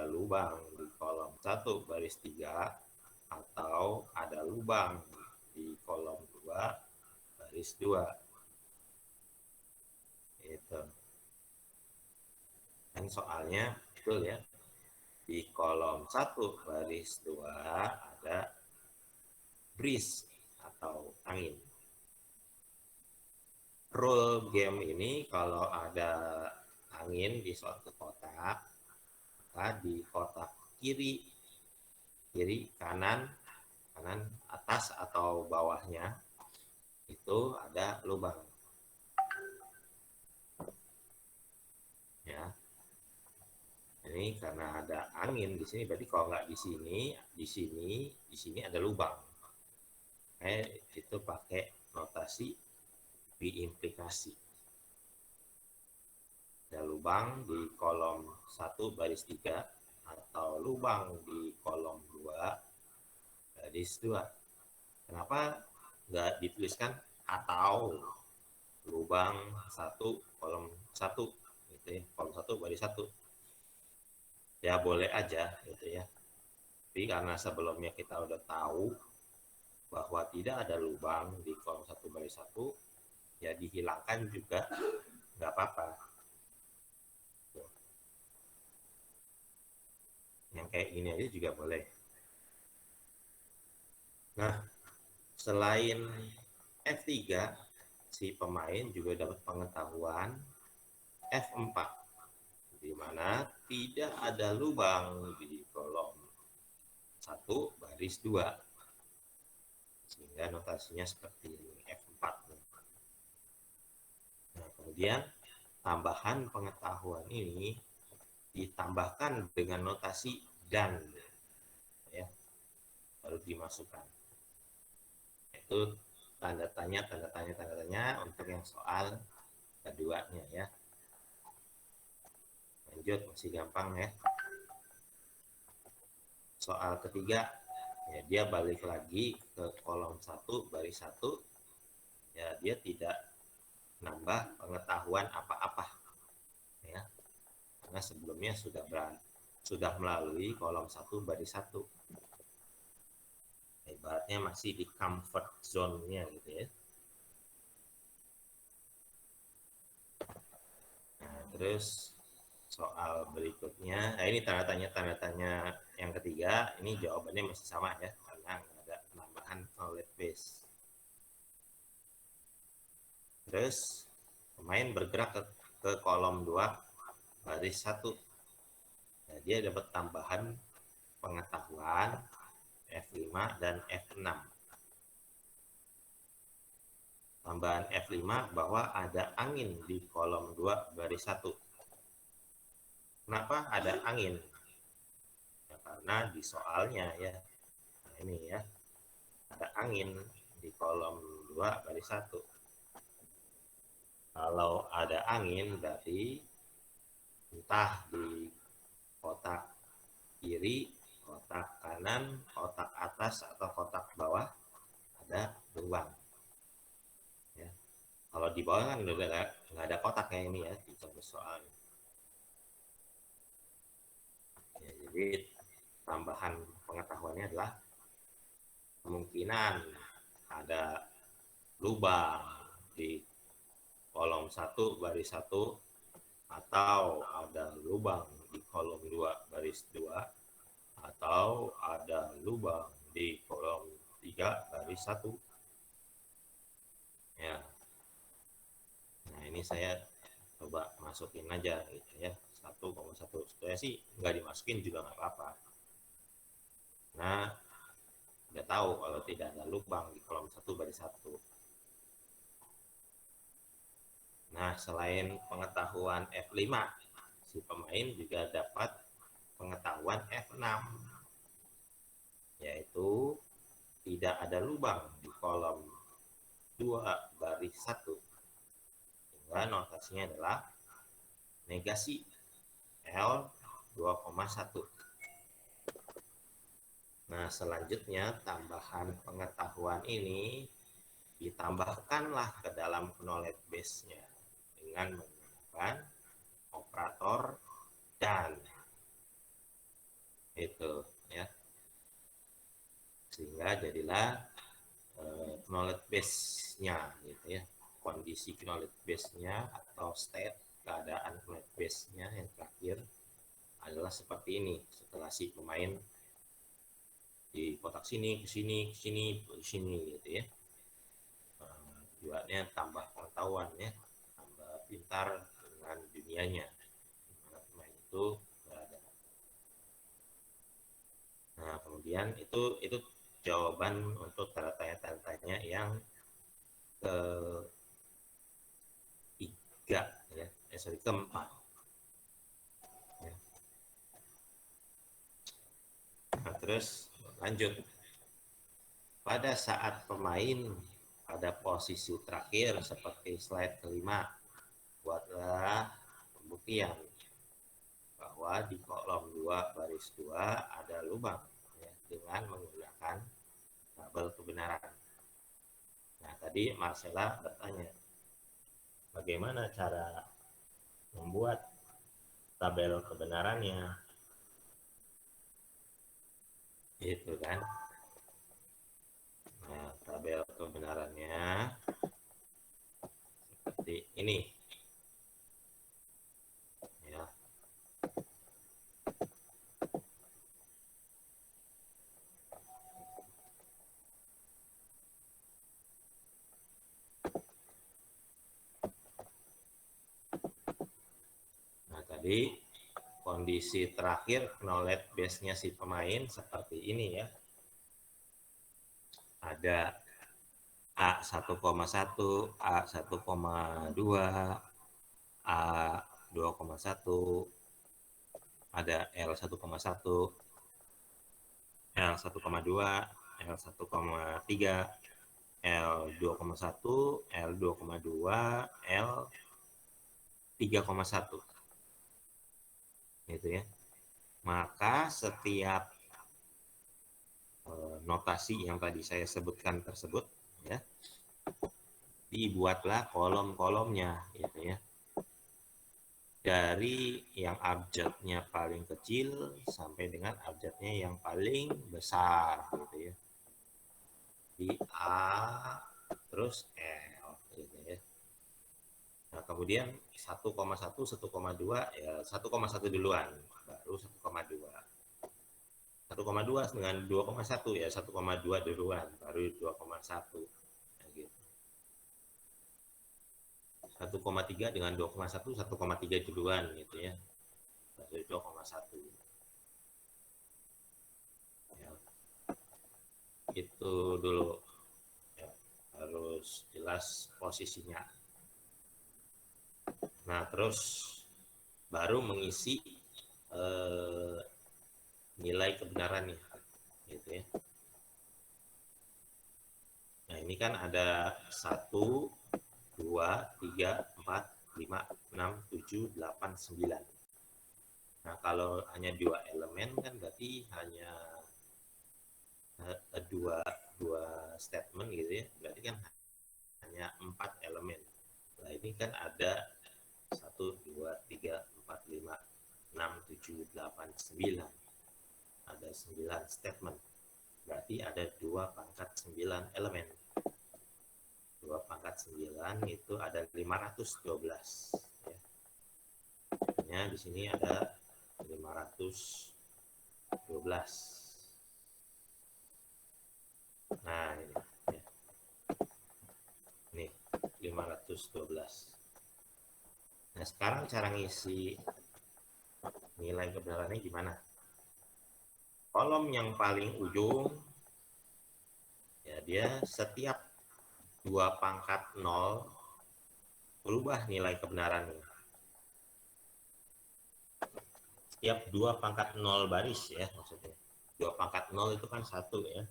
ada lubang di kolom 1 baris 3 atau ada lubang di kolom 2 baris 2. Itu. Dan soalnya betul ya. Di kolom 1 baris 2 ada breeze atau angin. Rule game ini kalau ada angin di suatu kotak, maka di kotak kiri kanan atas atau bawahnya itu ada lubang. Ya. Ini karena ada angin di sini, berarti kalau nggak di sini ada lubang. Itu pakai notasi biimplikasi. Ada lubang di kolom 1 baris 3 atau lubang di kolom 2 baris 2. Kenapa nggak dituliskan atau lubang 1 kolom 1 gitu ya, kolom 1 baris 1. Ya boleh aja gitu ya. Tapi karena sebelumnya kita udah tahu bahwa tidak ada lubang di kolom 1 baris 1, ya dihilangkan juga nggak apa-apa. Yang kayak gini aja juga boleh. Nah, selain F3, si pemain juga dapat pengetahuan F4, di mana tidak ada lubang di kolom 1 baris 2. Sehingga notasinya seperti ini, F4. Nah, kemudian tambahan pengetahuan ini ditambahkan dengan notasi dan, ya, baru dimasukkan. Itu tanda tanya untuk yang soal keduanya ya. Lanjut, masih gampang ya. Soal ketiga, ya dia balik lagi ke kolom 1 baris 1. Ya, dia tidak nambah pengetahuan apa-apa. Ya. Karena sebelumnya sudah melalui kolom 1 baris 1. Ibaratnya masih di comfort zone-nya gitu ya. Nah, terus soal berikutnya, nah ini tanda tanya yang ketiga, ini jawabannya masih sama ya, karena nggak ada penambahan knowledge base. Terus pemain bergerak ke kolom 2 baris 1. Nah, dia dapat tambahan pengetahuan F5 dan F6. Tambahan F5 bahwa ada angin di kolom 2 baris 1. Kenapa ada angin? Ya, karena di soalnya ya, nah ini ya, ada angin di kolom 2 baris 1. Kalau ada angin berarti entah di kotak kiri, kotak kanan, kotak atas, atau kotak bawah ada lubang. Ya. Kalau di bawah kan udah nggak ada kotaknya ini ya di contoh soalnya. Ya, jadi tambahan pengetahuannya adalah kemungkinan ada lubang di kolom 1 baris 1 atau ada lubang di kolom 2 baris 2 atau ada lubang di kolom 3 baris 1. Ya. Nah, ini saya coba masukin aja gitu ya. 1,1. Sebenarnya sih nggak dimasukin juga nggak apa-apa. Nah, udah tahu kalau tidak ada lubang di kolom 1 baris 1. Nah, selain pengetahuan F5, si pemain juga dapat pengetahuan F6, yaitu tidak ada lubang di kolom 2 baris 1. Sehingga notasinya adalah negasi L 2,1. Nah, selanjutnya tambahan pengetahuan ini ditambahkanlah ke dalam knowledge base-nya dengan menggunakan operator dan. itu ya, sehingga jadilah knowledge base-nya gitu ya, kondisi knowledge base-nya atau state keadaan knowledge base-nya yang terakhir adalah seperti ini setelah si pemain di kotak sini ke sini ke sini ke sini gitu ya. Tujuannya tambah pengetahuan ya, tambah pintar dengan dunianya di mana pemain itu berada. Nah, kemudian itu jawaban untuk tanya yang ketiga ya, keempat. Ya. Nah, terus lanjut. Pada saat pemain pada posisi terakhir seperti slide kelima, buatlah pembuktian bahwa di kolom 2 baris 2 ada lubang ya, dengan menggunakan tabel kebenaran. Nah, tadi Marcella bertanya, bagaimana cara membuat tabel kebenarannya? Itu kan. Nah, tabel kebenarannya seperti ini. Ya. Nah, tadi kondisi terakhir knowledge base-nya si pemain seperti ini ya. Ada A1,1, A1,2, A2,1, ada L1,1, L1,2, L1,3, L2,1, L2,2, L3,1. Gitu ya. Maka setiap notasi yang tadi saya sebutkan tersebut ya, dibuatlah kolom-kolomnya gitu ya, dari yang abjadnya paling kecil sampai dengan abjadnya yang paling besar gitu ya, di A terus L gitu ya. Nah, kemudian 1,1, 1,2 ya 1,1 duluan, baru 1,2. 1,2 dengan 2,1 ya 1,2 duluan, baru 2,1. Nah, gitu. 1,3 dengan 2,1, 1,3 duluan gitu ya, baru 2,1. Ya. Itu dulu ya, harus jelas posisinya. Nah, terus baru mengisi nilai kebenarannya gitu ya. Nah, ini kan ada 1, 2, 3, 4, 5, 6, 7, 8, 9. Nah, kalau hanya 2 elemen kan berarti hanya dua statement gitu ya. Berarti kan hanya 4 elemen. Nah, ini kan ada 1, 2, 3, 4, 5, 6, 7, 8, 9. Ada 9 statement. Berarti ada 2 pangkat 9 elemen. 2 pangkat 9 itu ada 512 ya. Artinya di sini ada 512. Nah, ini ya. Nih, 512. Nah, sekarang cara ngisi nilai kebenarannya gimana? Kolom yang paling ujung ya, dia setiap 2 pangkat 0 berubah nilai kebenarannya. Setiap 2 pangkat 0 baris ya maksudnya. 2 pangkat 0 itu kan 1 ya.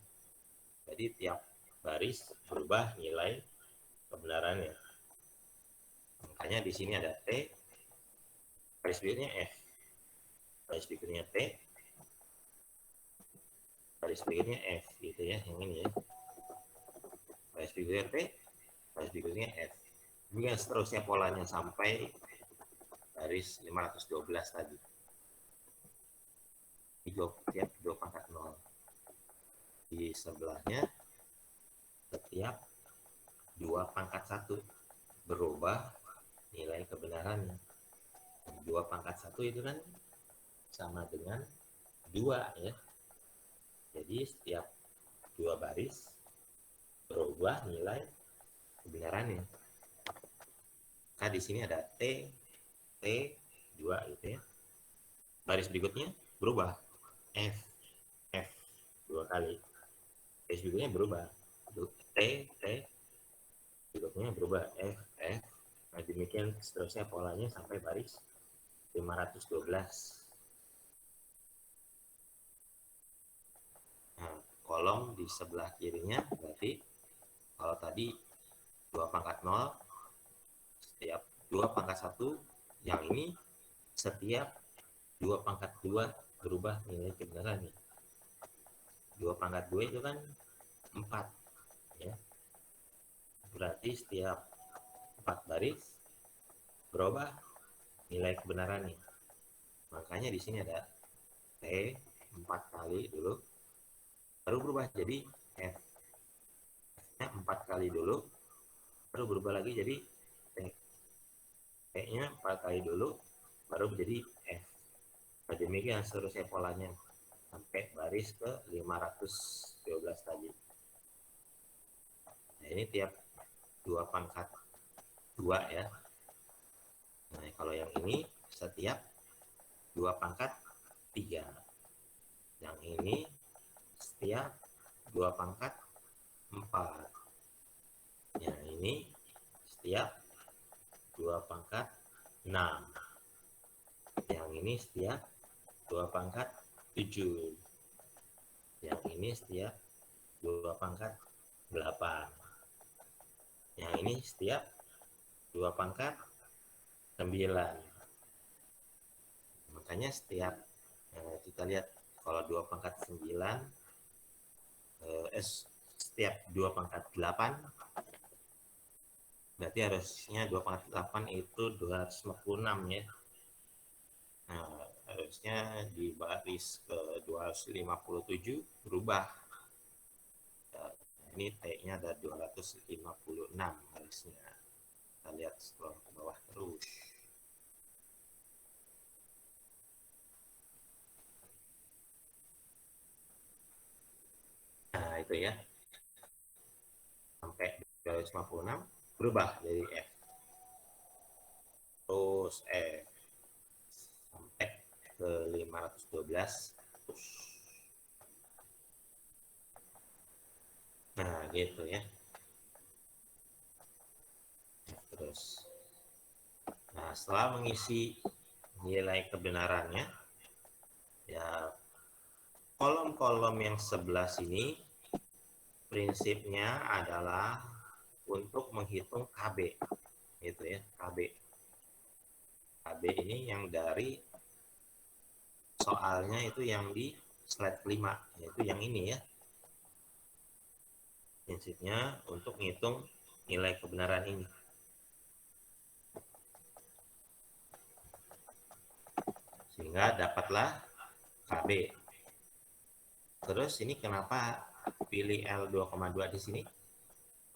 Jadi tiap baris berubah nilai kebenarannya. Makanya di sini ada T, baris berikutnya F, baris berikutnya T, baris berikutnya F gitu ya, yang ini ya. Baris berikutnya T, baris berikutnya F. Demikian seterusnya polanya sampai baris 512 tadi. setiap 2 pangkat 0. Di sebelahnya setiap 2 pangkat 1 berubah nilai kebenarannya. 2 pangkat 1 itu kan sama dengan 2 ya. Jadi setiap 2 baris berubah nilai kebenarannya. Nah, di sini ada T, T, 2 gitu ya. Baris berikutnya berubah. F, F, 2 kali. Baris berikutnya berubah. T, T, berikutnya berubah. F, F. Nah, demikian seterusnya polanya sampai baris 512. Nah, kolom di sebelah kirinya berarti kalau tadi 2 pangkat 0, setiap 2 pangkat 1, yang ini setiap 2 pangkat 2 berubah nilai kebenarannya. 2 pangkat 2 itu kan 4 ya. Berarti setiap 4 baris berubah nilai kebenarannya. Makanya di sini ada T 4 kali dulu, baru berubah jadi F. F-nya 4 kali dulu, baru berubah lagi jadi T. T-nya 4 kali dulu, baru menjadi F. Nah, demikian seterusnya polanya sampai baris ke 512 tadi. Nah, ini tiap 2 pangkat 2 ya. Nah, kalau yang ini setiap 2 pangkat 3. Yang ini setiap 2 pangkat 4. Yang ini setiap 2 pangkat 6. Yang ini setiap 2 pangkat 7. Yang ini setiap 2 pangkat 8. Yang ini setiap 2 pangkat 9. Makanya setiap kita lihat kalau 2 pangkat 9 setiap 2 pangkat 8 berarti harusnya 2 pangkat 8 itu 256 ya. Nah, harusnya di baris ke 257 berubah. Ini T-nya ada 256 harusnya. Kita lihat scroll ke bawah terus. Nah, itu ya. Sampai 256 berubah jadi F. Terus F sampai ke 512 terus. Nah, gitu ya. Terus. Nah, setelah mengisi nilai kebenarannya, ya kolom-kolom yang sebelah sini prinsipnya adalah untuk menghitung KB. Gitu ya, KB. KB ini yang dari soalnya itu yang di slide kelima, yaitu yang ini ya. Prinsipnya untuk menghitung nilai kebenaran ini. Sehingga dapatlah KB. Terus ini kenapa pilih L2,2 di sini?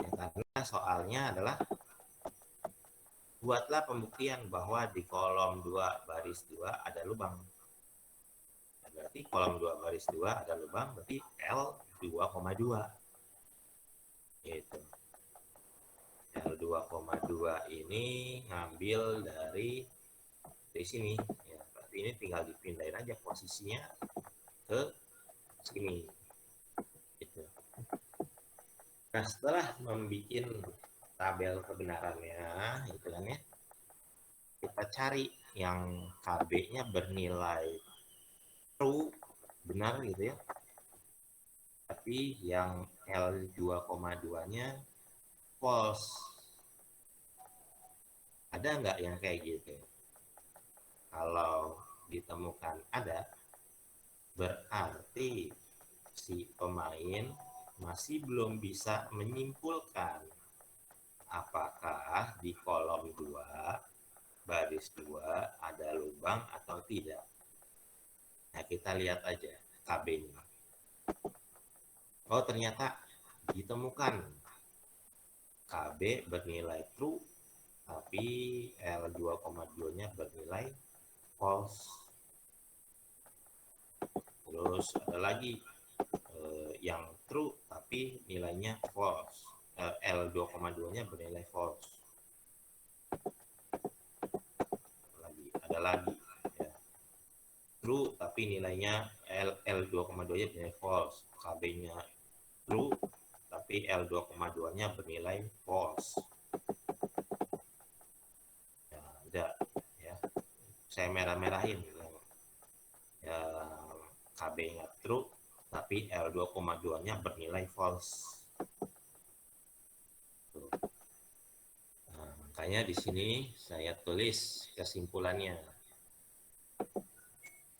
Ya, karena soalnya adalah buatlah pembuktian bahwa di kolom 2 baris 2 ada lubang. Nah, berarti kolom 2 baris 2 ada lubang, berarti L2,2. Gitu. L2,2 ini ngambil dari sini. Ya, berarti ini tinggal dipindahin aja posisinya ke sini. Gitu. Nah, setelah membuat tabel kebenarannya, gitu kan ya, kita cari yang KB-nya bernilai true, benar gitu ya. Tapi yang L2,2-nya false. Ada nggak yang kayak gitu? Kalau ditemukan ada, berarti si pemain masih belum bisa menyimpulkan apakah di kolom 2 baris 2 ada lubang atau tidak. Nah, kita lihat aja KB-nya. Oh, ternyata ditemukan KB bernilai true, tapi L2,2-nya bernilai false. Terus ada lagi yang true, tapi nilainya false. L2,2-nya bernilai false. Ada lagi ya. True, tapi nilainya L2,2-nya bernilai false. KB-nya true, tapi L2,2-nya bernilai false. Ya, ada ya. Saya merah-merahin ya, KB-nya true, tapi L2,2-nya bernilai false. Tuh. Nah, makanya di sini saya tulis kesimpulannya.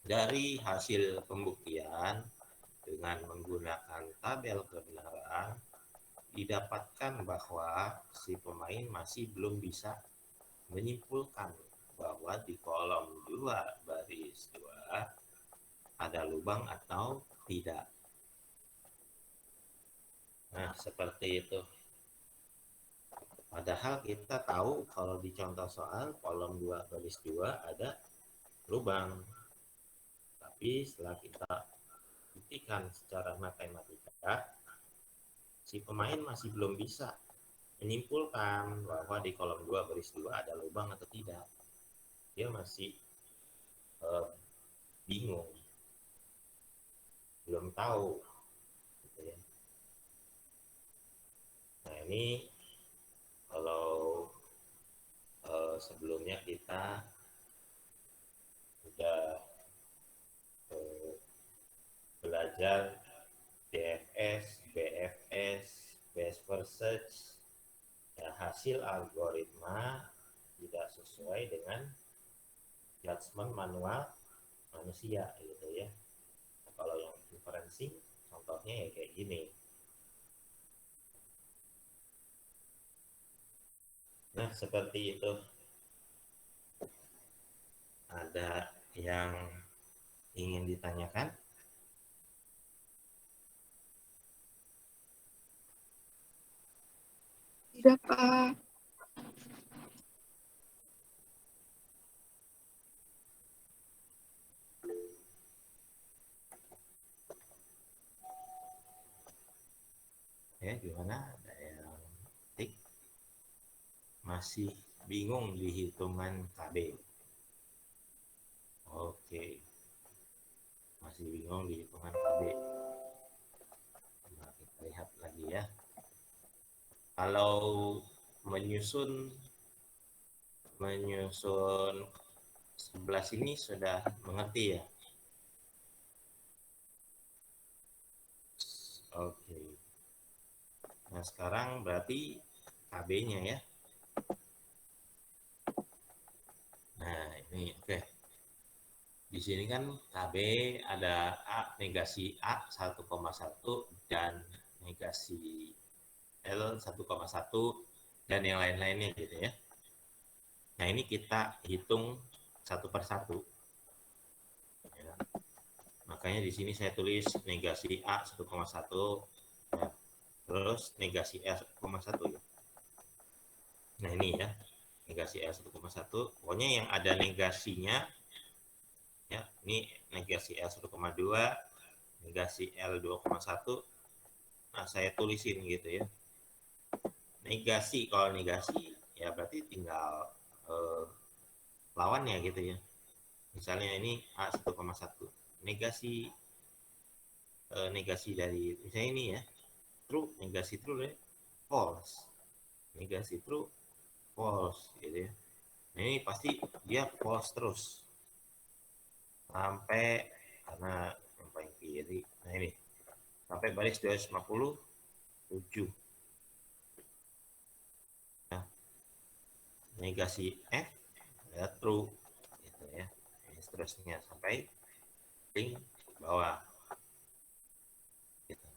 Dari hasil pembuktian dengan menggunakan tabel kebenaran, didapatkan bahwa si pemain masih belum bisa menyimpulkan bahwa di kolom 2 baris 2 ada lubang atau tidak. Nah, seperti itu. Padahal kita tahu kalau di contoh soal kolom 2 baris 2 ada lubang. Tapi setelah kita buktikan secara matematika, si pemain masih belum bisa menyimpulkan bahwa di kolom 2 baris 2 ada lubang atau tidak. Dia masih bingung, belum tahu gitu ya. Nah, ini kalau sebelumnya kita sudah belajar DFS, BFS, best first search, ya, hasil algoritma tidak sesuai dengan judgement manual manusia gitu ya. Nah, kalau yang inferencing contohnya ya kayak gini. Nah, seperti itu. Ada yang ingin ditanyakan? Tidak, Pak. Ya, gimana? Ada yang tik? Masih bingung di hitungan KB? Oke. Masih bingung di hitungan KB. Nah, kita lihat lagi ya. Kalau menyusun 11 ini sudah mengerti ya? Oke. Nah, sekarang berarti KB-nya ya. Nah, ini oke. Di sini kan KB ada A negasi A 1,1 dan negasi L 1,1 dan yang lain-lainnya gitu ya. Nah, ini kita hitung satu per satu. Ya. Makanya di sini saya tulis negasi A 1,1 ya. Terus negasi L 1,1 ya. Nah, ini ya. Negasi L 1,1. Pokoknya yang ada negasinya ya, ini negasi L 1,2, negasi L 2,1. Nah, saya tulisin gitu ya. Negasi, kalau negasi ya berarti tinggal lawannya gitu ya. Misalnya ini A 1,1. Negasi negasi dari misalnya ini ya. True, negasi true ya. False. Negasi true, false gitu ya. Nah, ini pasti dia false terus. Sampai karena yang paling kiri. Nah, ini sampai baris 257. Nah, negasi F ya true gitu ya. Ini seterusnya sampai link bawah. Gitu.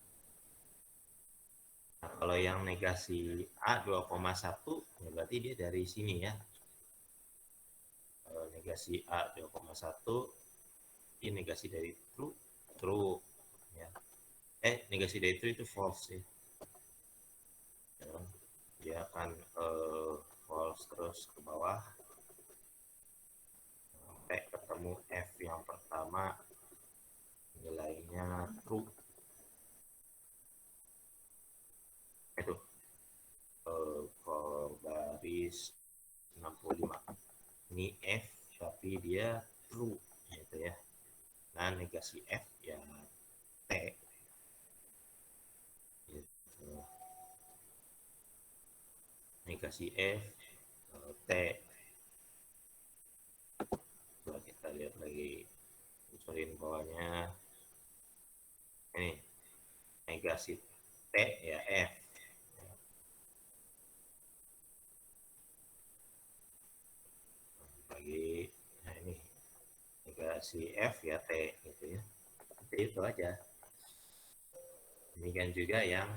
Nah, kalau yang negasi A 2,1 ya berarti dia dari sini ya. Negasi A 2,1 negasi dari true, true. Ya. Negasi dari true itu false ya. Dia akan false terus ke bawah sampai ketemu F yang pertama nilainya true. Itu for baris 65. Ini F tapi dia true gitu ya. Nah, negasi F ya T gitu. Negasi F T. Coba kita lihat lagi, usulin bawahnya. Ini negasi T ya F. Lagi, nah ini negasi F ya T gitu ya. Jadi itu aja. Demikian juga yang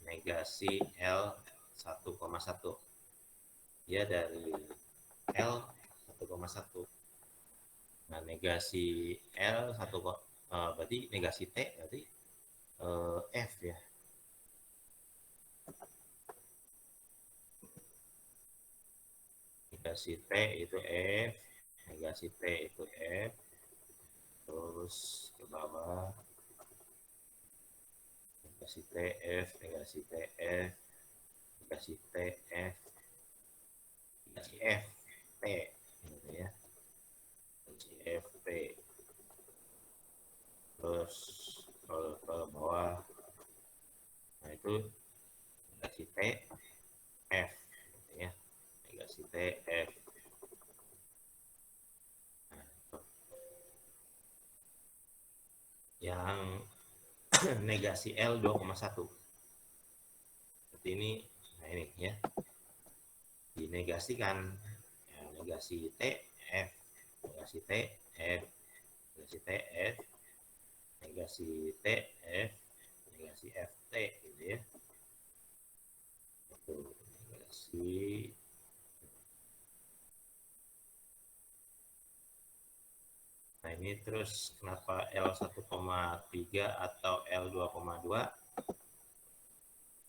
negasi L 1,1. Dia dari L 1,1. Nah, negasi L 1, berarti negasi T berarti F ya. Negasi T itu F, negasi T itu F, terus ke bawah negasi TF, negasi TF, negasi TF, negasi F, T, gitu ya. Negasi F, T. Terus ke bawah, nah itu negasi T, F, gitu ya. Negasi T, F. Nah, yang negasi L 2,1. Seperti ini, nah ini ya. Dinegasikan ya, negasi T, F, negasi T, F, negasi T, F, negasi T, F, negasi F, T gitu ya. Itu negasi. Nah ini terus kenapa L 1,3 atau L 2,2?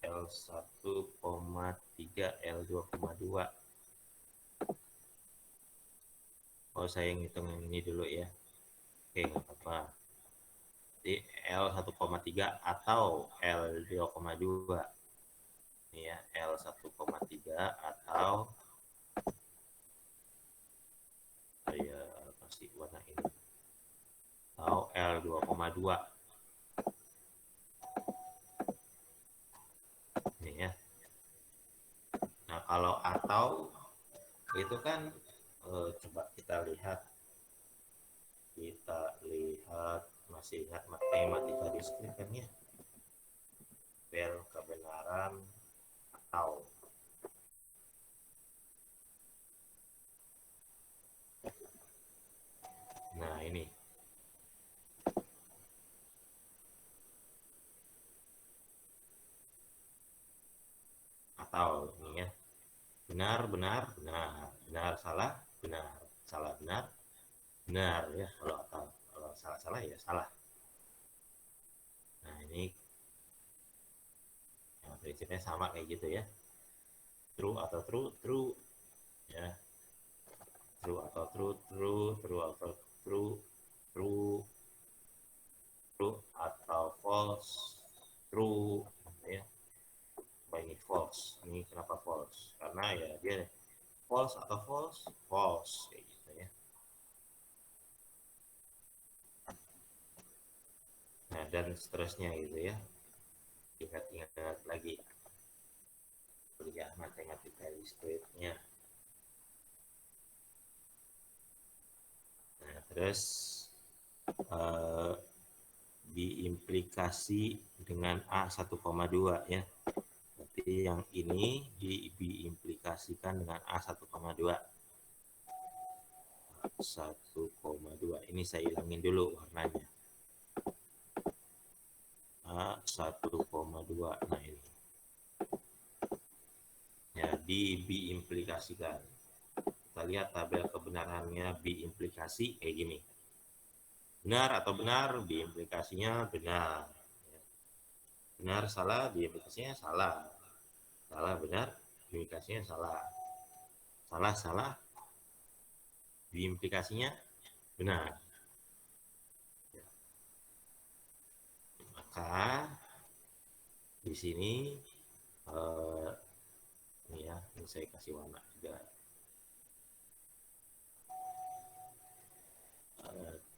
L 1,3, L 2,2. Oh, saya ngitung ini dulu ya. Oke, nggak apa-apa. Jadi L 1,3 atau L 2,2. Ini ya, L 1,3 atau saya kasih warna ini. Atau L 2,2. Ini ya. Nah, kalau atau itu kan coba kita lihat masih ingat matematika diskrit kan ya, tabel kebenaran atau. Nah ini atau ini ya, benar benar benar, benar salah benar, salah benar benar ya. Kalau atau, kalau salah salah ya salah. Nah ini ya, prinsipnya sama kayak gitu ya. True atau true, true ya. True atau true, true, true atau true, true, true atau false, true ya. Apa ini false? Ini kenapa false? Karena ya dia false atau false, false kayak gitu ya. Nah dan seterusnya gitu ya. Ingat-ingat lagi kuliah matematika discrete-nya. Nah, terus diimplikasi dengan A 1,2 ya. Berarti yang ini diimplikasikan dengan A 1,2. 1,2. Ini saya hilangin dulu warnanya. A 1,2. Nah ini. Ya, diimplikasikan. Kita lihat tabel kebenarannya biimplikasi kayak gini. Benar atau benar, diimplikasinya benar. Benar, salah, diimplikasinya salah. Salah, benar, diimplikasinya salah. Salah, salah, diimplikasinya benar. Maka di sini ini ya, ini saya kasih warna juga.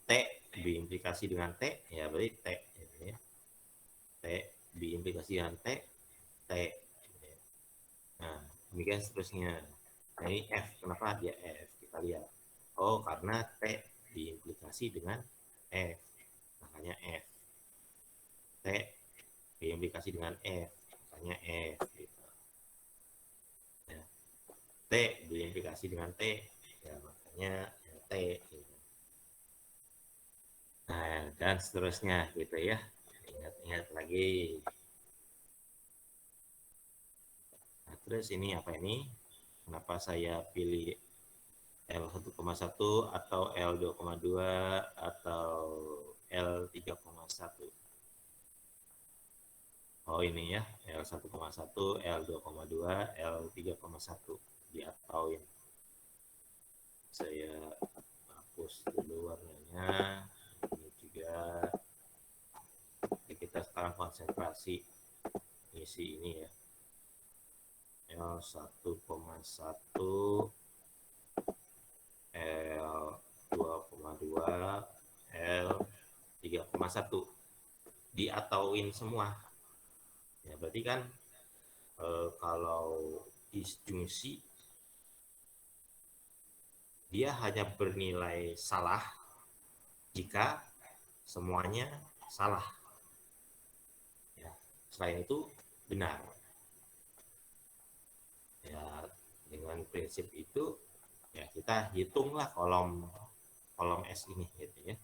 T diimplikasi dengan T, ya berarti T. Ya. T diimplikasi dengan T, T. Nah, demikian seterusnya. Nah, ini F, kenapa dia F? Kita lihat. Oh, karena T diimplikasi dengan F, makanya F. T diimplikasi dengan F, makanya F. Gitu. Ya. T diimplikasi dengan T, ya makanya ya, T. Gitu. Nah, dan seterusnya gitu ya. Ingat-ingat lagi. Nah, terus ini apa ini? Kenapa saya pilih L1,1 atau L2,2 atau L3,1? Oh ini ya, L1,1, L2,2, L3,1 diatauin. Saya hapus dulu warnanya. Ini juga. Jadi kita sekarang konsentrasi isi ini ya. L1,1, L2,2, L3,1 diatauin semua. Ya berarti kan kalau disjungsi dia hanya bernilai salah jika semuanya salah. Ya, selain itu benar. Ya, dengan prinsip itu ya kita hitunglah kolom S ini gitu ya.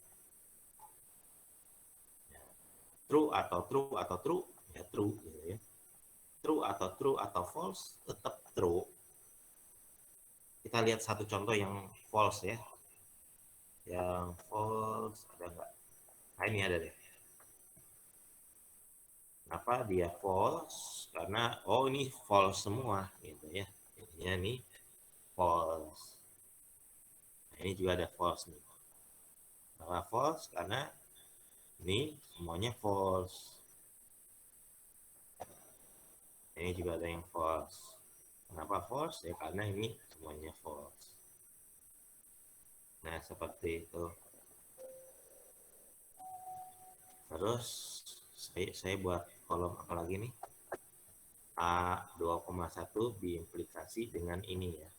Ya. True atau true ya true gitu ya. True atau false tetap true. Kita lihat satu contoh yang false ya. Yang false ada nggak? Nah ini ada deh. Kenapa dia false? Karena oh ini false semua gitu ya. Ininya nih false. Nah, ini juga ada false nih. Kenapa false? Karena ini semuanya false. Ini juga ada yang false. Kenapa false? Ya karena ini semuanya false. Nah, seperti itu. Terus saya buat kolom apa lagi nih? A2,1 diimplikasi dengan ini ya.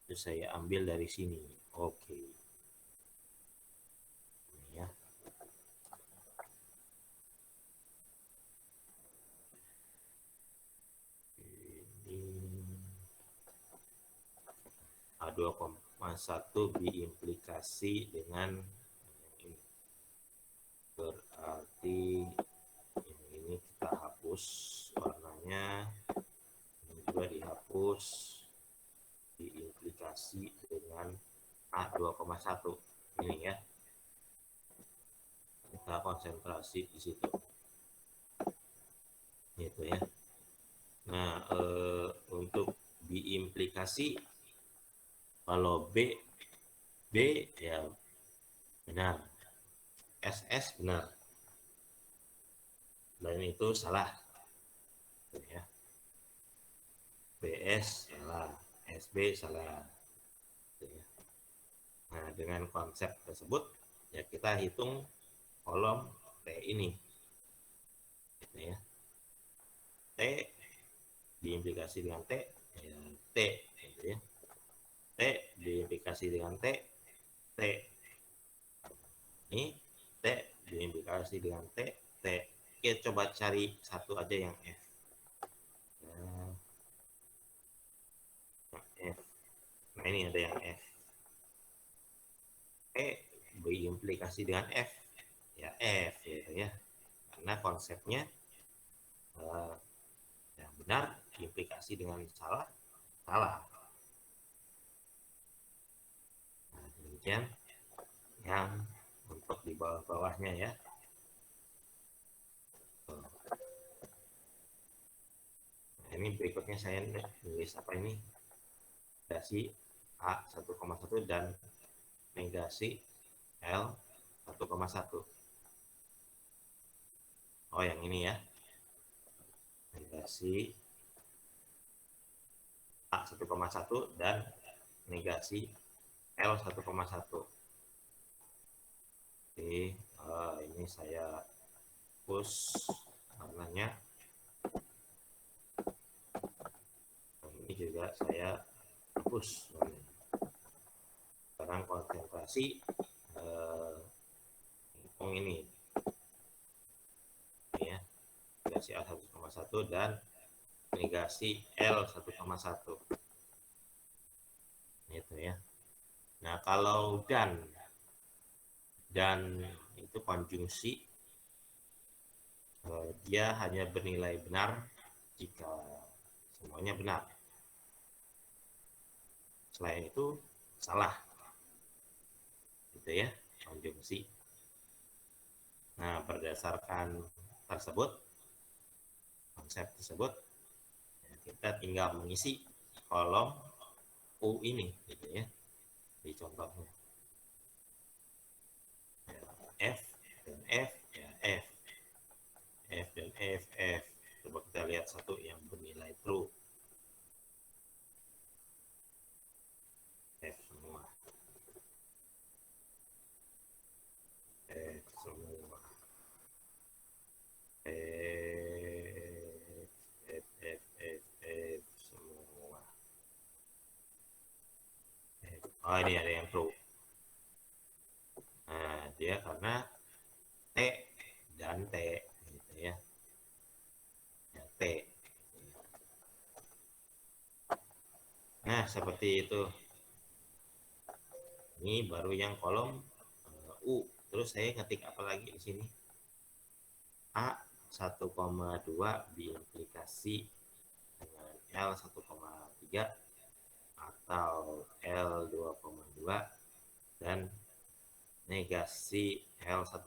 Terus saya ambil dari sini. Oke. Ini ya. Ini A2,1 diimplikasi dengan ini. Berarti ini kita hapus warnanya. Ini juga dihapus. Diimplikasi dengan A2,1 ini ya. Kita konsentrasi di situ. Gitu ya. Nah, untuk diimplikasi kalau B ya benar. SS benar. Dan itu salah. Ya. BS salah. SB salah. Ya. Nah, dengan konsep tersebut ya kita hitung kolom T ini. Gitu ya. T diimplikasi dengan T, ya, T gitu ya. T diimplikasi dengan T, T. Ini T diimplikasi dengan T, T. Kita coba cari satu aja yang F. Nah, F. Nah ini ada yang F. E diimplikasi dengan F, ya F gitu ya. Karena konsepnya yang benar diimplikasi dengan salah, salah. Nah, demikian yang untuk di bawah-bawahnya ya. Nah, ini berikutnya saya nulis apa ini? Negasi A 1,1 dan negasi L 1,1. Oh, yang ini ya. Negasi A 1,1 dan negasi L 1,1. Oke, ini saya hapus warnanya. Ini juga saya hapus warnanya. Sekarang konsentrasi ini ya, negasi A 1,1 dan negasi L 1,1 itu ya. Nah, kalau dan itu konjungsi, dia hanya bernilai benar jika semuanya benar. Selain itu salah, gitu ya, konjungsi. Nah, berdasarkan konsep tersebut, kita tinggal mengisi kolom U ini, gitu ya, di contohnya. F dan F, ya F dan F. Coba kita lihat satu yang bernilai true. F semua. F semua. F semua. Oh, ini ada yang true. Nah, dia karena T dan T, gitu ya. Ya, T. Nah, seperti itu. Ini baru yang kolom U. Terus saya ngetik apa lagi di sini? A 1,2 diimplikasi dengan L 1,3 atau L 2,2 dan negasi L 1,2.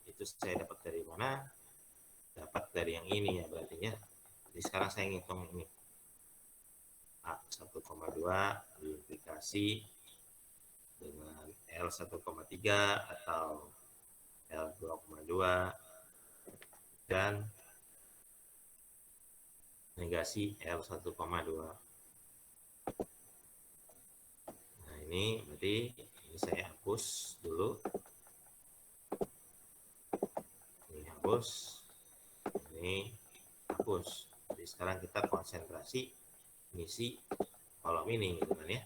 Itu saya dapat dari mana? Dapat dari yang ini ya berarti ya. Jadi sekarang saya ngitung ini. A 1,2 diimplikasi dengan L 1,3 atau L 2,2 dan negasi L 1,2. Nah, ini berarti ini saya hapus dulu. Ini hapus. Ini hapus. Jadi sekarang kita konsentrasi ngisi kolom ini gitu kan ya.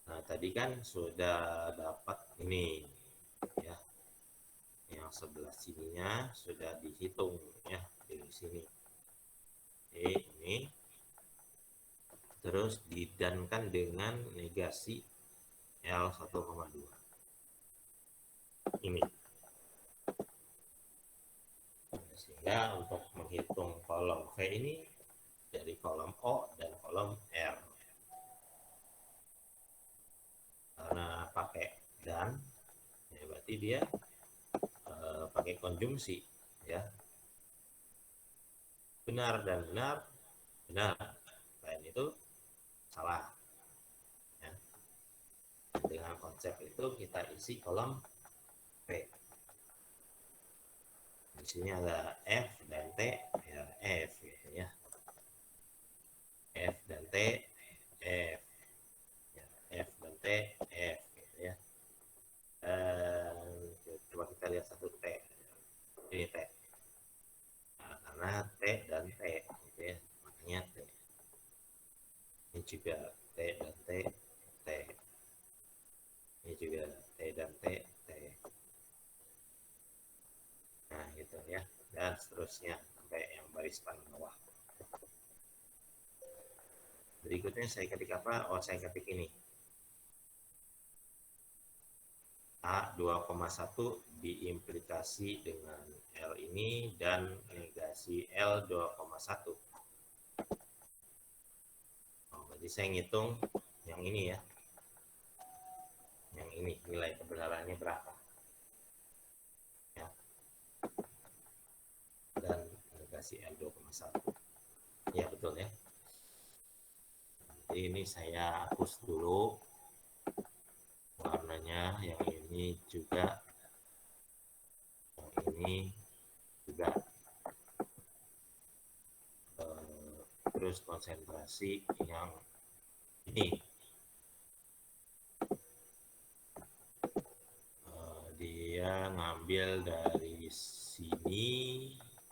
Nah, tadi kan sudah dapat ini ya. Yang sebelah sininya sudah dihitung ya di sini. Ini terus didankan dengan negasi L 1,2. Ini. Sehingga untuk menghitung kolom V ini dari kolom O dan kolom R. Karena pakai dan, ya berarti dia pakai konjungsi, ya. Benar dan benar, benar. Lain itu salah. Ya. Dengan konsep itu kita isi kolom P. Di sini ada F dan T, ya F gitu ya. F dan T, F. Ya, F dan T, F gitu ya. Coba kita lihat satu T. Ini T. Nah, karena T dan T gitu ya. Makanya T. Ini juga T dan T, T. Ini juga T dan T, T. Nah, gitu ya. Dan seterusnya sampai yang baris paling bawah. Berikutnya saya ketik apa? Oh, saya ketik ini. A 2,1 diimplikasi dengan L ini dan negasi L 2,1. Oh, berarti saya ngitung yang ini ya. yang ini nilai kebenarannya berapa ya, dan negasi L2,1 ya, betul ya. Jadi ini saya hapus dulu warnanya, yang ini juga, yang ini juga. Terus konsentrasi yang ini, dia ngambil dari sini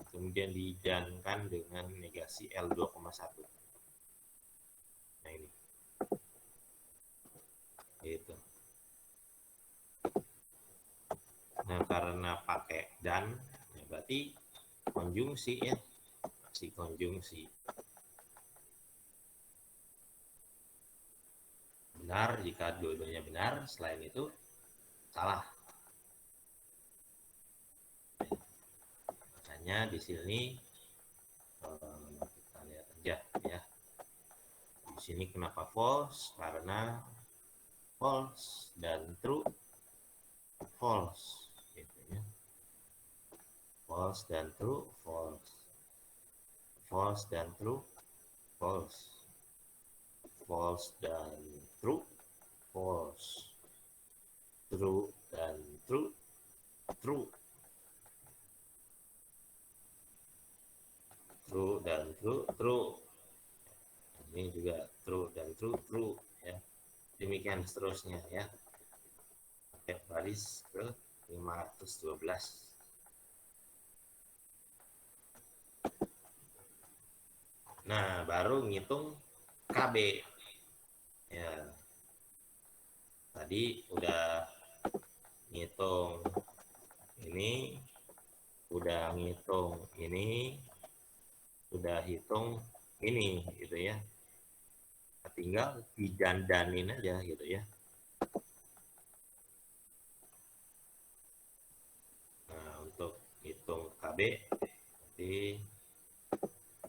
kemudian didankan dengan negasi L2,1. Nah ini itu. Nah karena pakai dan ya berarti konjungsi ya, si konjungsi benar jika dua-duanya benar, selain itu salah. Makanya di sini kita lihat aja ya. Di sini kenapa false? Karena false dan true, false gitu ya. False dan true, false. False dan true, false. False dan true, false. True dan true, true. True dan true, true. Ini juga true dan true, true ya. Demikian seterusnya ya. Sampai baris ke 512. Nah, baru ngitung KB. Ya. Tadi udah ngitung ini, udah ngitung ini, udah hitung ini gitu ya. Tinggal didandanin aja gitu ya. Nah, untuk hitung KB, nanti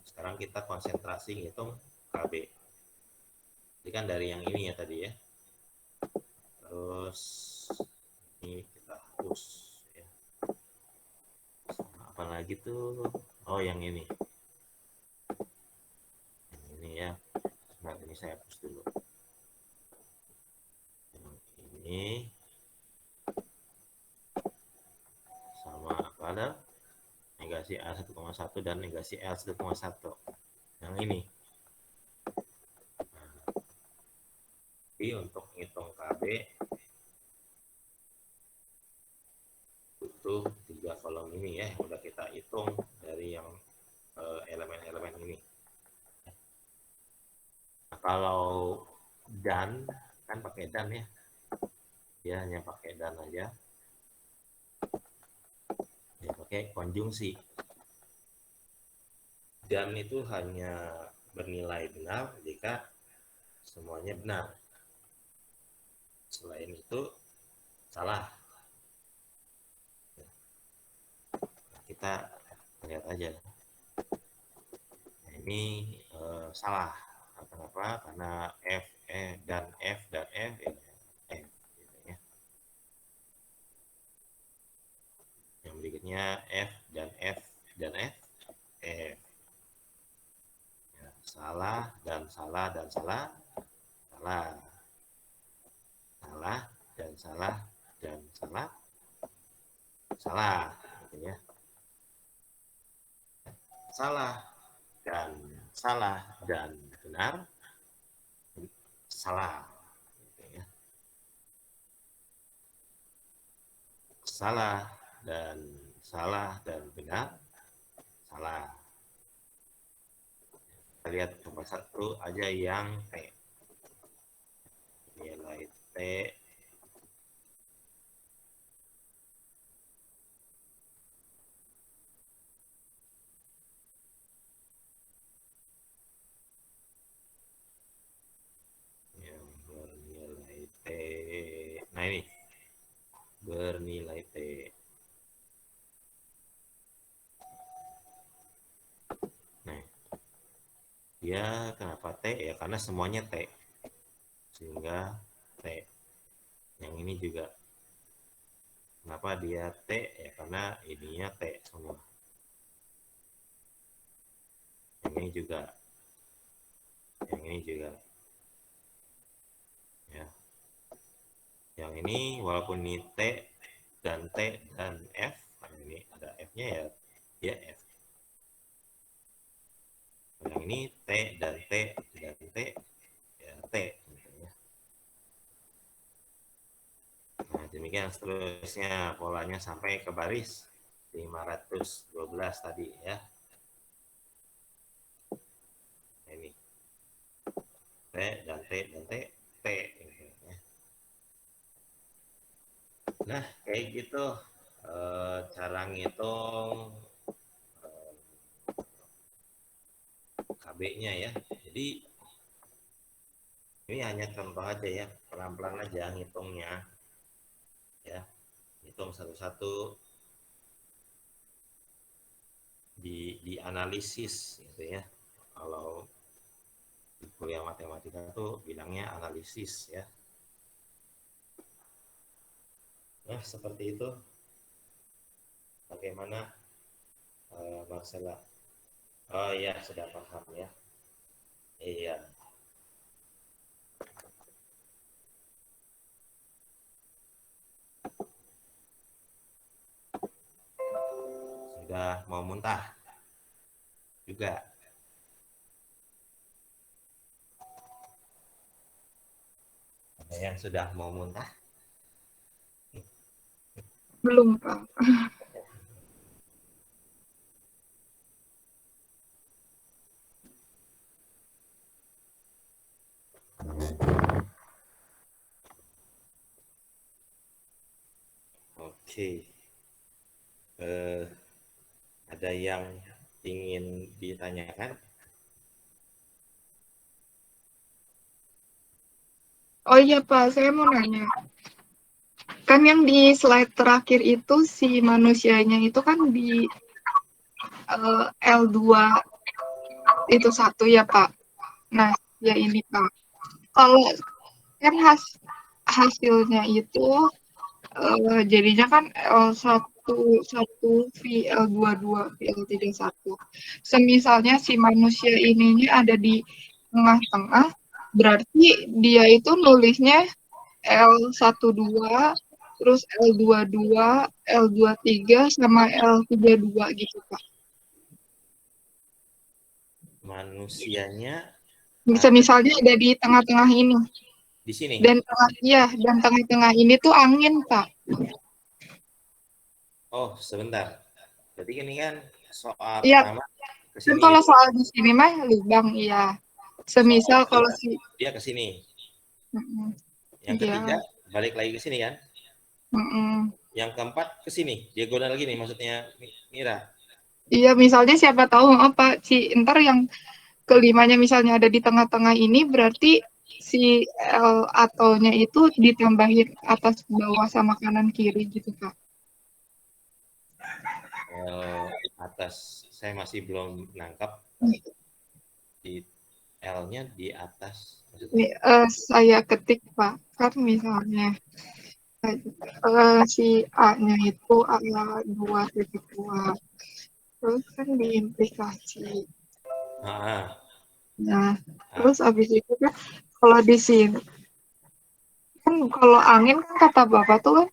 sekarang kita konsentrasi ngitung KB. Ini kan dari yang ini ya tadi ya. Terus ini kita hapus ya. Apa lagi tuh? Oh, yang ini. Yang ini ya. Nah, ini saya hapus dulu. Yang ini sama pada negasi A1,1 dan negasi L1,1. Yang ini. Nah, jadi untuk hitung KB butuh 3 kolom ini ya, yang udah kita hitung dari yang elemen-elemen ini. Nah, kalau dan kan pakai dan ya, dia hanya pakai dan aja, dia pakai konjungsi. Dan itu hanya bernilai benar jika semuanya benar, selain itu salah. Kita lihat aja, ini salah. Kenapa? Karena F dan F dan F ya, F gitu ya. Yang berikutnya F dan F dan F, F ya, salah dan salah dan salah, salah, salah dan salah dan salah, salah gitu ya. Salah dan benar, salah gitu ya. Salah dan benar, salah. Kita lihat coba satu aja yang T. Nilai T yang bernilai T. Nah ini bernilai T. Nah, dia kenapa T ya? Karena semuanya T, sehingga T. Yang ini juga. Kenapa dia T? Ya karena ininya T semua. Yang ini juga. Yang ini juga. Ya. Yang ini walaupun ini T dan T dan F, ini ada F-nya ya, dia F. Yang ini T dan T dan T, ya T. Nah, demikian seterusnya polanya sampai ke baris 512 tadi ya. Nah, ini T dan T dan T, T. Nah, kayak gitu cara ngitung KB-nya ya. Jadi ini hanya contoh aja ya, pelan-pelan aja ngitungnya. Ya, hitung satu-satu, dianalisis gitu ya. Kalau di kuliah matematika tuh bilangnya analisis ya. Nah, seperti itu. Bagaimana Marcella? Oh iya, sudah paham ya. Iya. Sudah mau muntah juga. Ada yang sudah mau muntah? Belum, Pak. Oke. Ada yang ingin ditanyakan? Oh iya, Pak, saya mau nanya. Kan yang di slide terakhir itu si manusianya itu kan di L2 itu satu ya, Pak. Nah, ya ini, Pak. Kalau kan hasilnya itu jadinya kan L11 V L22 V L31. Semisalnya si manusia ininya ada di tengah-tengah, berarti dia itu nulisnya L12, terus L22, L23 sama L32 gitu, Pak. Manusianya Bisa ada misalnya ada di tengah-tengah ini. di sini. Dan tengah-tengah ini tuh angin, Pak. Oh, sebentar. Jadi ini kan soal Iya, pertama ke kan sini kalau gitu. soal di sini mah lubang, iya. Soal Semisal kalau kedua si, dia ke sini. Yang iya, ketiga balik lagi ke sini kan. Yang keempat ke sini. Diagonal lagi nih maksudnya Mira. iya, misalnya siapa tahu apa si ntar yang kelimanya misalnya ada di tengah-tengah ini berarti si L ataunya itu ditambahin atas bawah sama kanan kiri gitu, Kak. Atas saya masih belum nangkap di L-nya di atas maksudnya. Ini, saya ketik, Pak, kan misalnya si A-nya itu A2,2, terus kan diimplikasi. Ah, Nah, ah. terus abis itu kan kalau di sini kan kalau angin kan kata Bapak tuh kan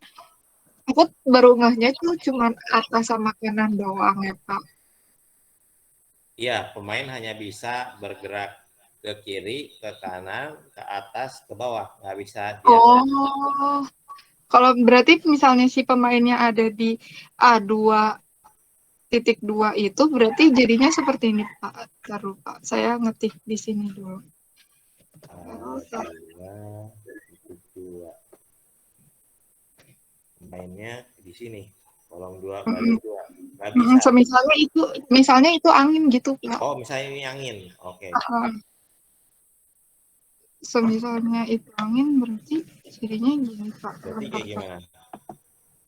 aku baru ngehnya tuh cuma atas sama kanan doang ya, Pak. Iya, pemain hanya bisa bergerak ke kiri, ke kanan, ke atas, ke bawah. Nggak bisa diagonal. Oh, kalau berarti misalnya si pemainnya ada di A2,2 itu berarti jadinya seperti ini, Pak. Taruh, Pak. Saya ngetik di sini dulu. Terus, A2, titik 2. Pemainnya di sini. Kolom 2, baris 2. Nggak bisa. misalnya itu angin gitu, Pak. Oh, misalnya ini angin. Oke. Semisalnya itu angin berarti jadinya gini, Pak. Berarti kayak gimana?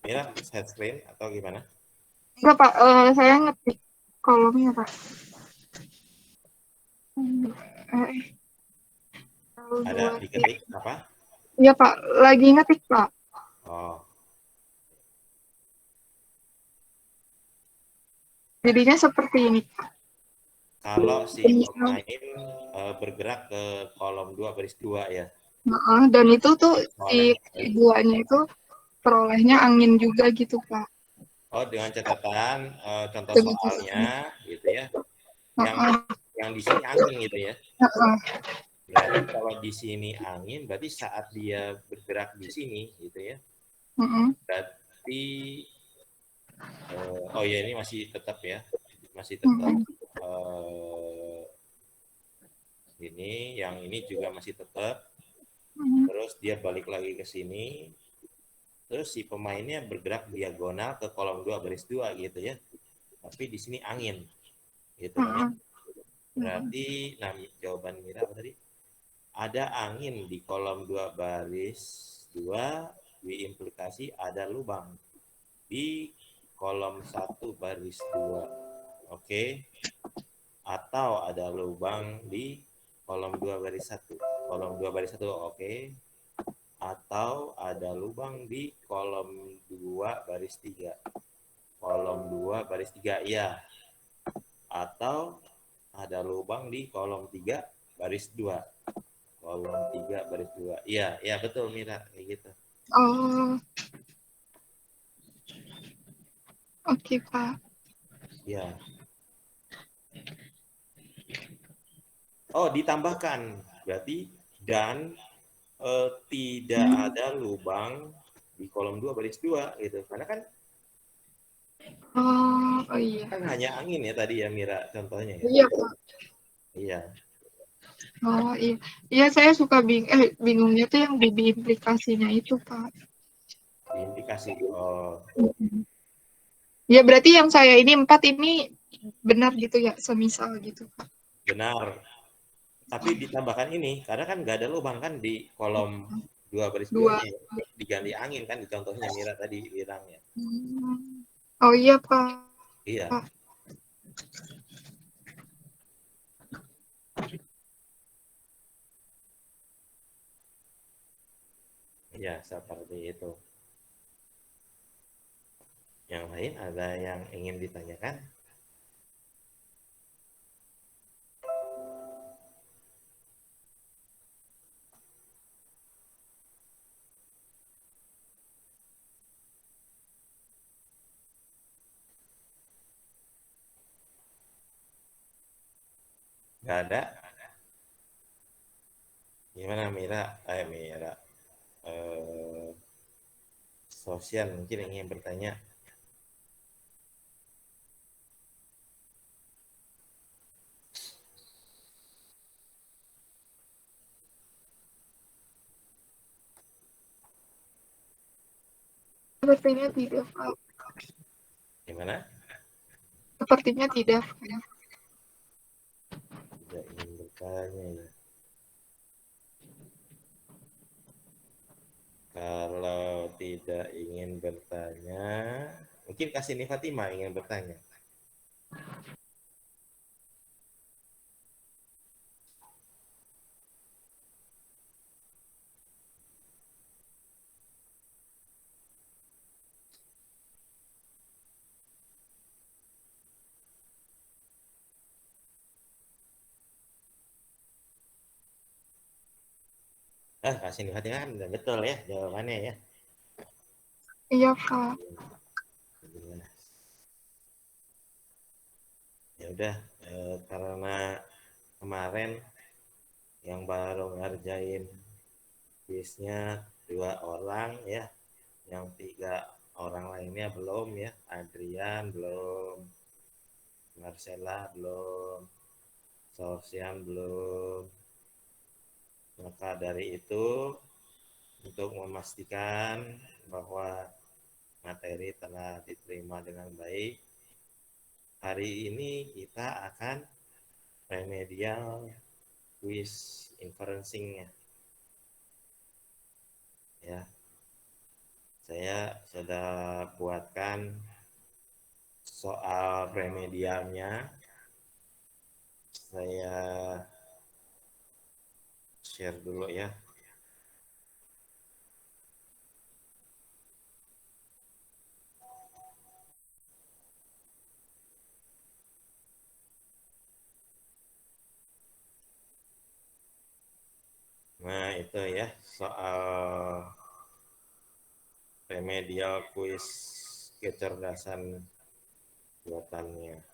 Mira, set screen atau gimana? Enggak, Pak. Saya ngetik kolomnya, Pak. Ada L2, ya. diketik apa? Iya Pak, lagi ngetik Pak. Oh, Jadinya seperti ini. kalau si Misal, pemain bergerak ke kolom 2 baris 2 ya. dan itu tuh si Oleh duanya itu perolehnya angin juga gitu Pak. Oh, dengan catatan contoh Dengan catatan. soalnya gitu ya. Yang Heeh, yang di sini angin gitu ya. heeh, Berarti kalau di sini angin, berarti saat dia bergerak di sini gitu ya. heeh, Berarti oh ya ini masih tetap ya. Masih tetap heeh, ini, yang ini juga masih tetap. heeh, Terus dia balik lagi ke sini. Terus si pemainnya bergerak diagonal ke kolom 2 baris 2 gitu ya. Tapi di sini angin gitu kan ya. heeh, heeh. Berarti nah jawaban Mira apa tadi? Ada angin di kolom 2 baris 2 diimplikasi ada lubang di kolom 1 baris 2. Oke. Atau ada lubang di kolom 2 baris 1. Kolom 2 baris 1 oke. Atau ada lubang di kolom 2 baris 3. Kolom 2 baris 3 iya. Atau ada lubang di kolom 3 baris 2. Kolom 3 baris 2. Iya, iya betul Mira, kayak gitu. Oh, oke Pak. Iya. Oh, ditambahkan. Berarti dan tidak Hmm. ada lubang di kolom 2 baris 2 gitu. Karena kan Oh, oh iya. kan hanya angin ya tadi ya Mira contohnya ya. Iya Pak. Iya, Oh iya. Iya saya suka bingungnya tuh yang BB implikasinya itu Pak. diindikasi. Oh, Mm-mm. Ya berarti yang saya ini 4 ini benar gitu ya, semisal gitu Pak. benar. Tapi ditambahkan ini karena kan nggak ada lubang kan di kolom 2 baris 2-nya Dua. ya. Diganti angin kan di contohnya Mira tadi bilangnya. Hmm. Oh iya Pak. Iya, iya seperti itu. Yang lain ada yang ingin ditanyakan? Nggak ada? Gimana Mira? Mira. Eh, Sosial mungkin ingin bertanya. Sepertinya tidak Pak. Gimana? Sepertinya tidak Pak. Tidak ingin bertanya ya. Kalau tidak ingin bertanya, mungkin kasih nih Fatima ingin bertanya. Kasih nih Fatima kan udah betul ya jawabannya ya. Iya Pak. Ya udah, karena kemarin yang baru ngerjain kuisnya 2 orang ya, yang 3 orang lainnya belum ya, Adrian belum, Marcella belum, Sosian belum. Maka dari itu, untuk memastikan bahwa materi telah diterima dengan baik, hari ini kita akan remedial quiz inferencing-nya. Ya, saya sudah buatkan soal remedialnya. Saya share dulu ya. itu ya soal remedial kuis kecerdasan buatannya.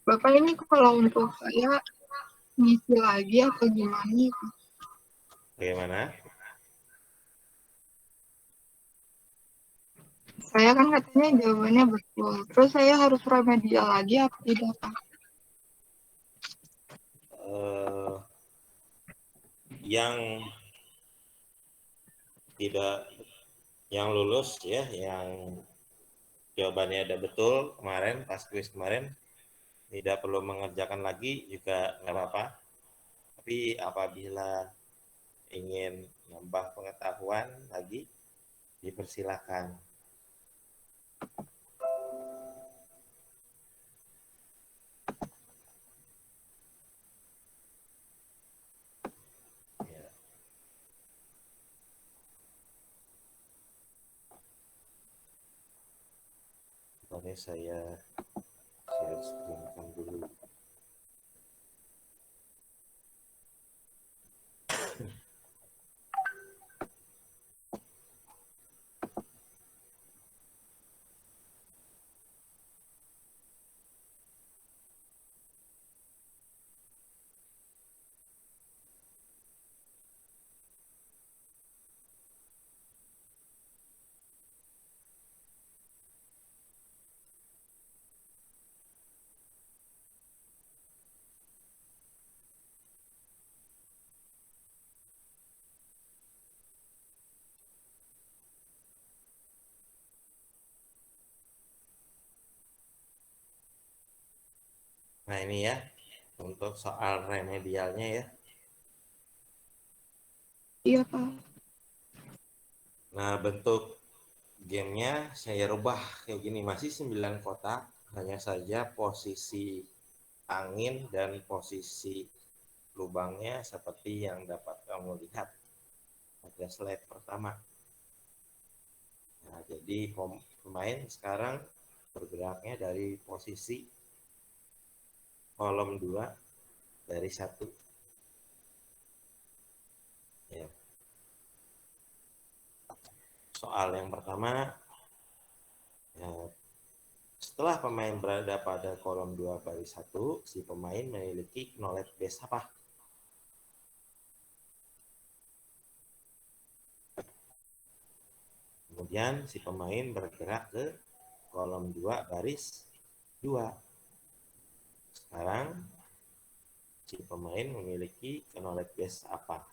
Bapak ini kalau untuk saya ngisi lagi atau gimana? Bagaimana? Saya kan katanya jawabannya betul. Terus saya harus remedial lagi apa tidak, Pak? Yang tidak, yang lulus ya, yang jawabannya ada betul kemarin pas kuis kemarin, tidak perlu mengerjakan lagi juga nggak apa-apa. Tapi apabila ingin nambah pengetahuan lagi, dipersilakan. Ya, boleh saya share screen dulu. Nah ini ya, untuk soal remedialnya ya. Iya, Pak. Nah bentuk gamenya saya rubah kayak gini, masih 9 kotak, hanya saja posisi angin dan posisi lubangnya seperti yang dapat kamu lihat pada slide pertama. Nah, jadi pemain sekarang bergeraknya dari posisi kolom 2 dari 1. Ya. Soal yang pertama, ya, setelah pemain berada pada kolom 2 baris 1, si pemain memiliki knowledge base apa? Kemudian si pemain bergerak ke kolom 2 baris 2. Sekarang si pemain memiliki knowledge base apa?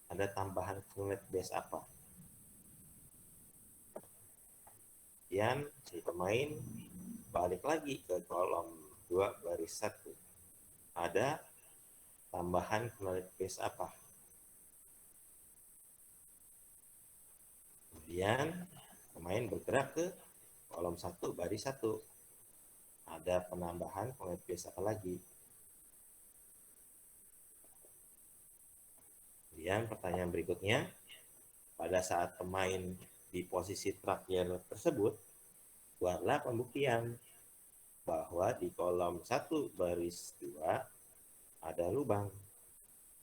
Ada tambahan knowledge base apa? Kemudian si pemain balik lagi ke kolom 2 baris 1. Ada tambahan knowledge base apa? Kemudian pemain bergerak ke kolom 1 baris 1. Ada penambahan knowledge base apa lagi? Kemudian pertanyaan berikutnya, pada saat pemain di posisi terakhir tersebut, buatlah pembuktian bahwa di kolom 1 baris 2 ada lubang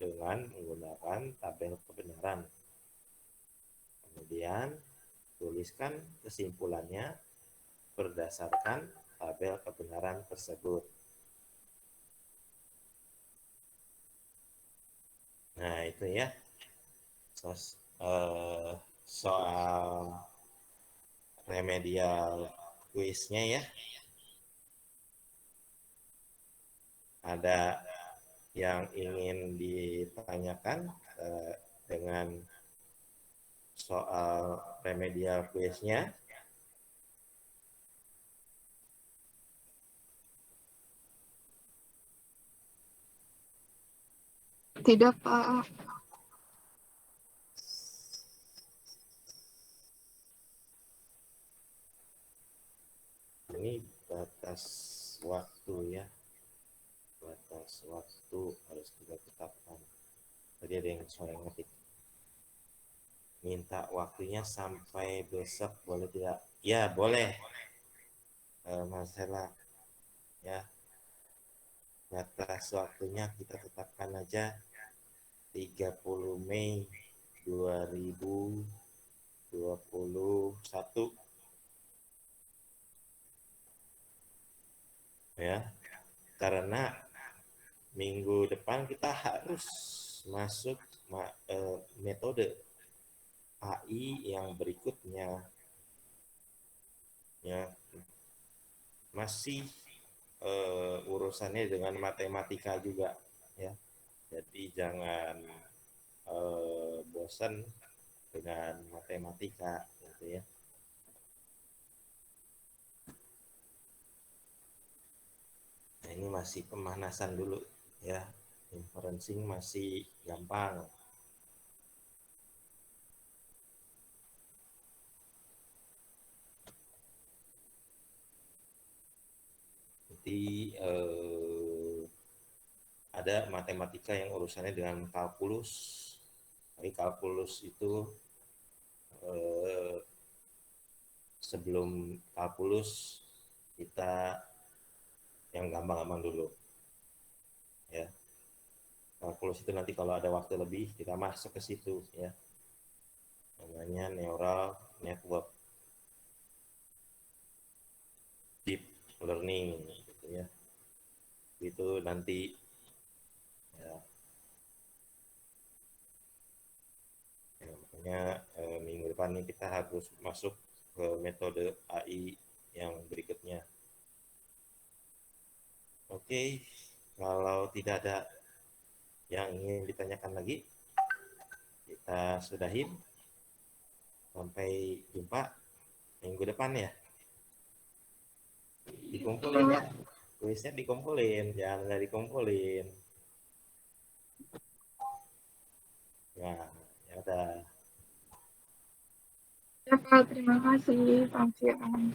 dengan menggunakan tabel kebenaran. Kemudian tuliskan kesimpulannya berdasarkan tabel kebenaran tersebut. Nah itu ya soal remedial kuisnya ya. Ada yang ingin ditanyakan dengan soal remedial kuisnya? Tidak, Pak. Ini batas waktu ya, batas waktu harus kita tetapkan. Tadi ada yang saya ngetik. minta waktunya sampai besok, boleh tidak? Ya, boleh, Marcella. Ya, batas waktunya kita tetapkan aja 30 Mei 2021 ya. Karena minggu depan kita harus masuk metode AI yang berikutnya, ya, masih urusannya dengan matematika juga, ya. Jadi jangan bosan dengan matematika gitu ya. Nah, ini masih pemanasan dulu ya. Inferencing masih gampang. Jadi ada matematika yang urusannya dengan kalkulus. Jadi kalkulus itu eh, sebelum kalkulus kita yang gampang-gampang dulu ya. Kalkulus itu nanti kalau ada waktu lebih kita masuk ke situ ya. Namanya neural network, deep learning gitu ya. Itu nanti ya, ya makanya minggu depan ini kita harus masuk ke metode AI yang berikutnya. Oke, kalau tidak ada yang ingin ditanyakan lagi, kita sudahin. Sampai jumpa minggu depan ya. Dikumpulin ya. Kuisnya dikumpulin, jangan nggak dikumpulin. Ya, ya udah. Ya, Pak, terima kasih. Selamat siang.